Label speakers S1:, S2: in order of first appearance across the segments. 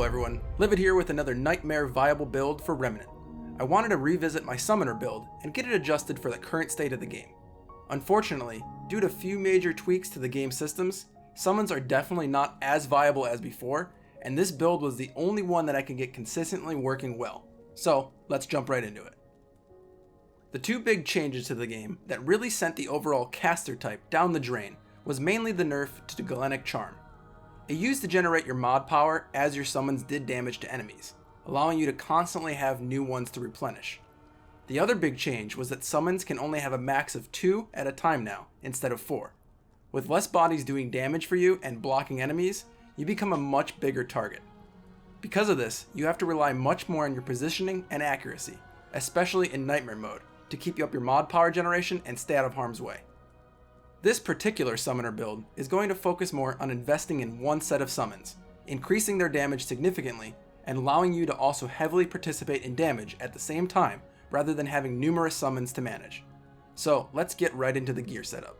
S1: everyone, Livid here with another Nightmare viable build for Remnant. I wanted to revisit my Summoner build and get it adjusted for the current state of the game. Unfortunately, due to a few major tweaks to the game systems, summons are definitely not as viable as before, and this build was the only one that I can get consistently working well. So, let's jump right into it. The two big changes to the game that really sent the overall caster type down the drain was mainly the nerf to the Galenic charm. It used to generate your mod power as your summons did damage to enemies, allowing you to constantly have new ones to replenish. The other big change was that summons can only have a max of 2 at a time now, instead of 4. With less bodies doing damage for you and blocking enemies, you become a much bigger target. Because of this, you have to rely much more on your positioning and accuracy, especially in Nightmare mode, to keep up your mod power generation and stay out of harm's way. This particular summoner build is going to focus more on investing in one set of summons, increasing their damage significantly, and allowing you to also heavily participate in damage at the same time rather than having numerous summons to manage. So let's get right into the gear setup.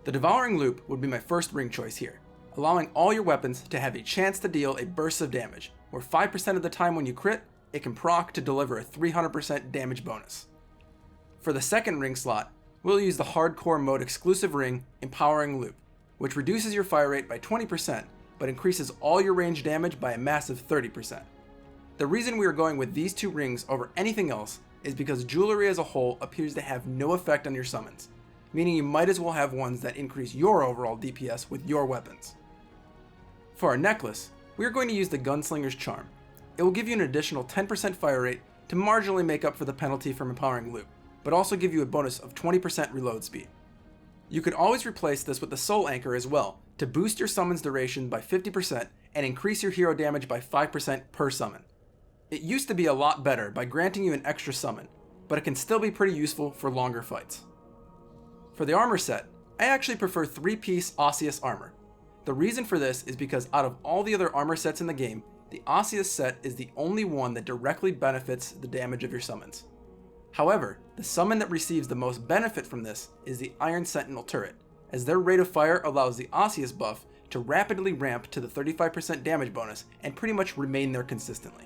S1: The Devouring Loop would be my first ring choice here, allowing all your weapons to have a chance to deal a burst of damage, where 5% of the time when you crit, it can proc to deliver a 300% damage bonus. For the second ring slot, we'll use the hardcore mode exclusive ring, Empowering Loop, which reduces your fire rate by 20%, but increases all your range damage by a massive 30%. The reason we are going with these two rings over anything else is because jewelry as a whole appears to have no effect on your summons, meaning you might as well have ones that increase your overall DPS with your weapons. For our necklace, we are going to use the Gunslinger's Charm. It will give you an additional 10% fire rate to marginally make up for the penalty from Empowering Loop, but also give you a bonus of 20% reload speed. You could always replace this with the Soul Anchor as well, to boost your summon's duration by 50% and increase your hero damage by 5% per summon. It used to be a lot better by granting you an extra summon, but it can still be pretty useful for longer fights. For the armor set, I actually prefer 3-piece Osseous armor. The reason for this is because out of all the other armor sets in the game, the Osseous set is the only one that directly benefits the damage of your summons. However, the summon that receives the most benefit from this is the Iron Sentinel turret, as their rate of fire allows the Osseous buff to rapidly ramp to the 35% damage bonus and pretty much remain there consistently.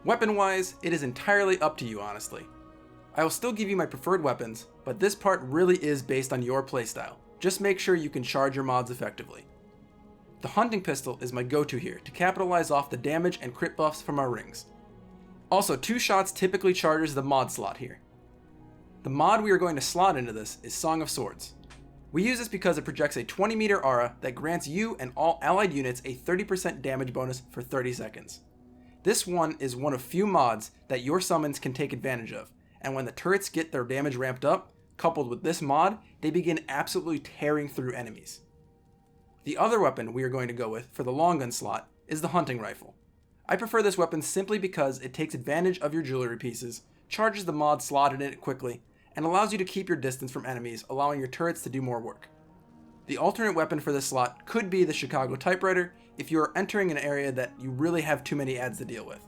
S1: Weapon-wise, it is entirely up to you honestly. I will still give you my preferred weapons, but this part really is based on your playstyle. Just make sure you can charge your mods effectively. The Hunting Pistol is my go-to here to capitalize off the damage and crit buffs from our rings. Also, 2 shots typically charges the mod slot here. The mod we are going to slot into this is Song of Swords. We use this because it projects a 20-meter aura that grants you and all allied units a 30% damage bonus for 30 seconds. This one is one of few mods that your summons can take advantage of, and when the turrets get their damage ramped up, coupled with this mod, they begin absolutely tearing through enemies. The other weapon we are going to go with for the long gun slot is the Hunting Rifle. I prefer this weapon simply because it takes advantage of your jewelry pieces, charges the mod slotted in it quickly, and allows you to keep your distance from enemies, allowing your turrets to do more work. The alternate weapon for this slot could be the Chicago Typewriter if you are entering an area that you really have too many adds to deal with.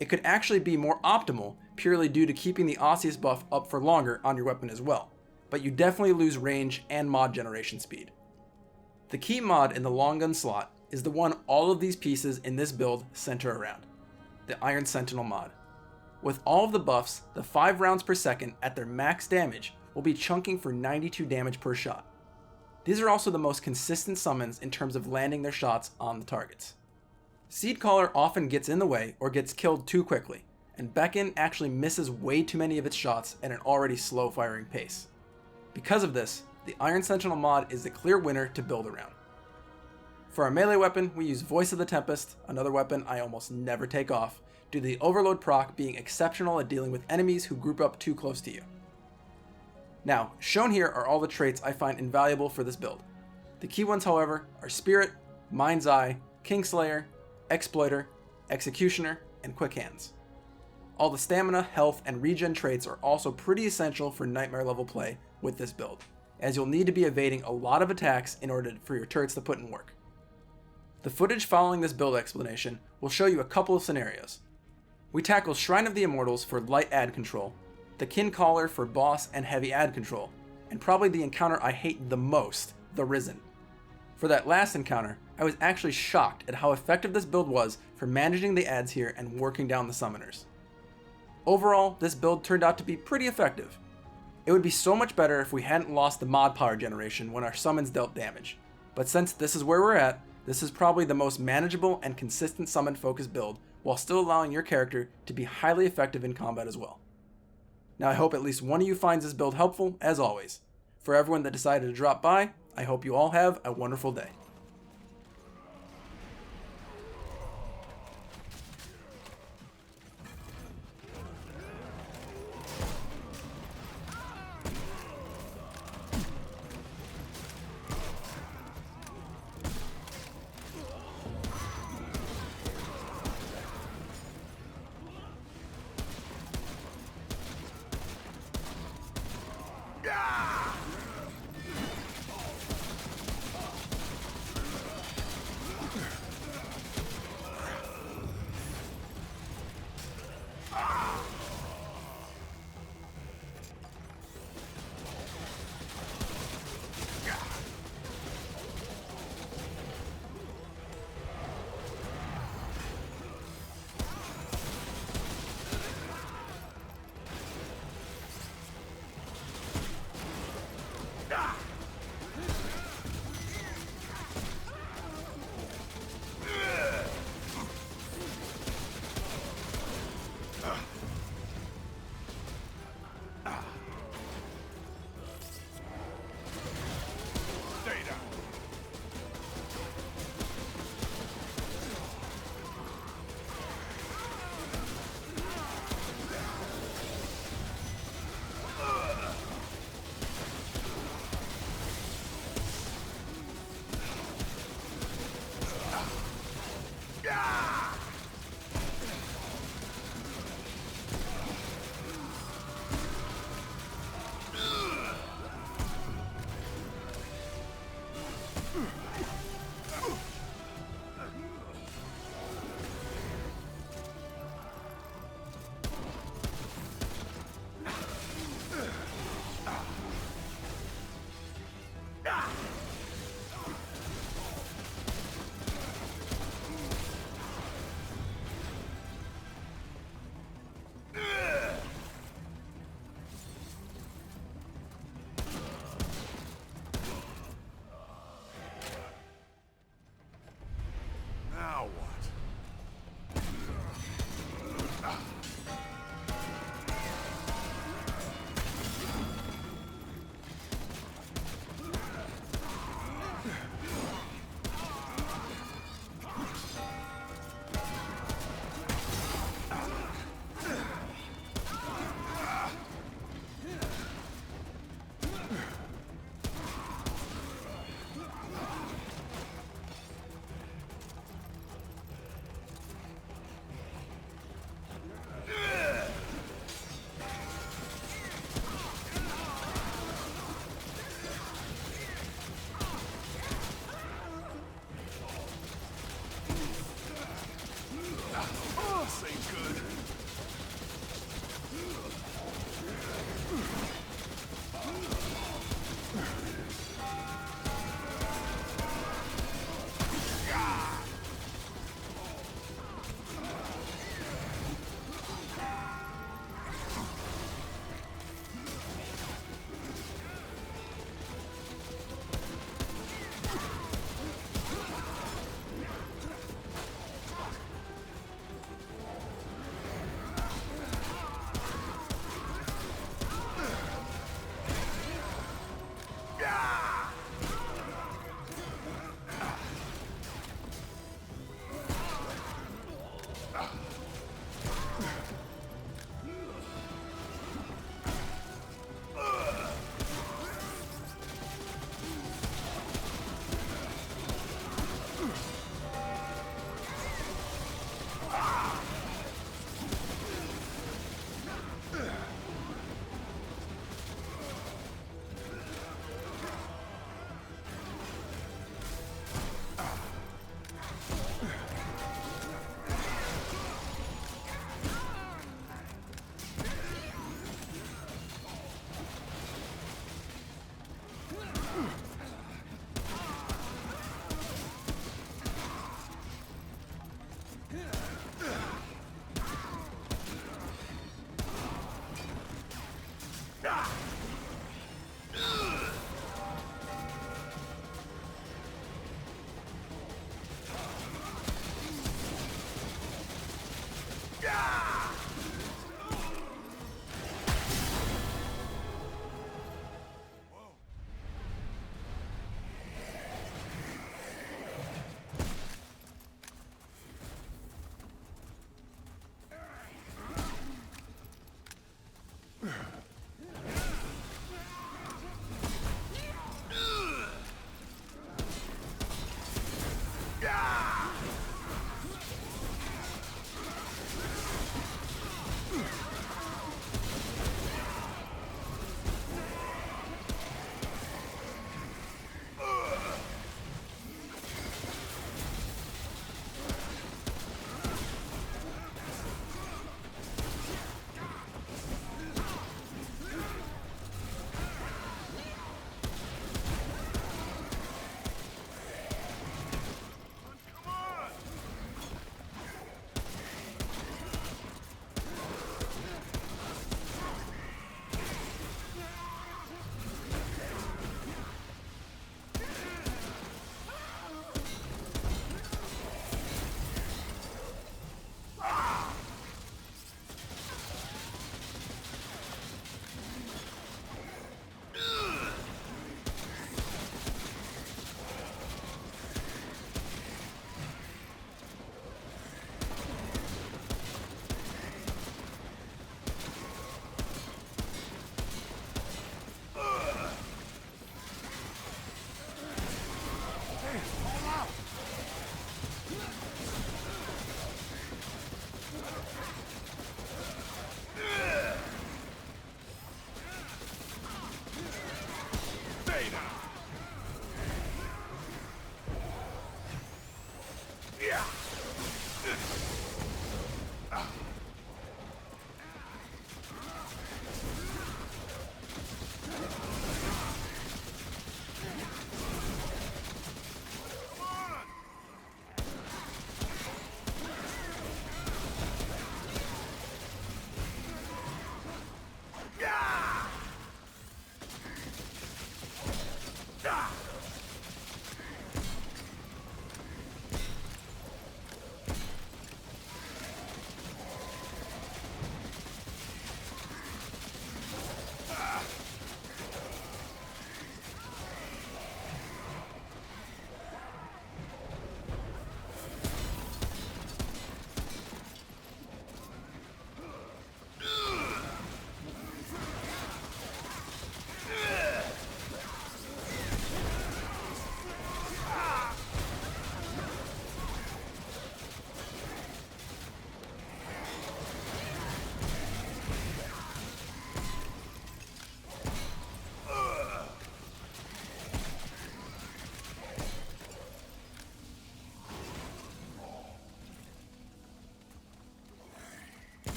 S1: It could actually be more optimal purely due to keeping the Osseous buff up for longer on your weapon as well, but you definitely lose range and mod generation speed. The key mod in the long gun slot is the one all of these pieces in this build center around, the Iron Sentinel mod. With all of the buffs, the 5 rounds per second at their max damage will be chunking for 92 damage per shot. These are also the most consistent summons in terms of landing their shots on the targets. Seedcaller often gets in the way or gets killed too quickly, and Beacon actually misses way too many of its shots at an already slow firing pace. Because of this, the Iron Sentinel mod is the clear winner to build around. For our melee weapon, we use Voice of the Tempest, another weapon I almost never take off, due to the Overload proc being exceptional at dealing with enemies who group up too close to you. Now, shown here are all the traits I find invaluable for this build. The key ones, however, are Spirit, Mind's Eye, Kingslayer, Exploiter, Executioner, and Quick Hands. All the stamina, health, and regen traits are also pretty essential for Nightmare level play with this build, as you'll need to be evading a lot of attacks in order for your turrets to put in work. The footage following this build explanation will show you a couple of scenarios. We tackle Shrine of the Immortals for light ad control, the Kin Caller for boss and heavy ad control, and probably the encounter I hate the most, the Risen. For that last encounter, I was actually shocked at how effective this build was for managing the adds here and working down the summoners. Overall, this build turned out to be pretty effective. It would be so much better if we hadn't lost the mod power generation when our summons dealt damage, but since this is where we're at, this is probably the most manageable and consistent summon focused build while still allowing your character to be highly effective in combat as well. Now I hope at least one of you finds this build helpful, as always. For everyone that decided to drop by, I hope you all have a wonderful day.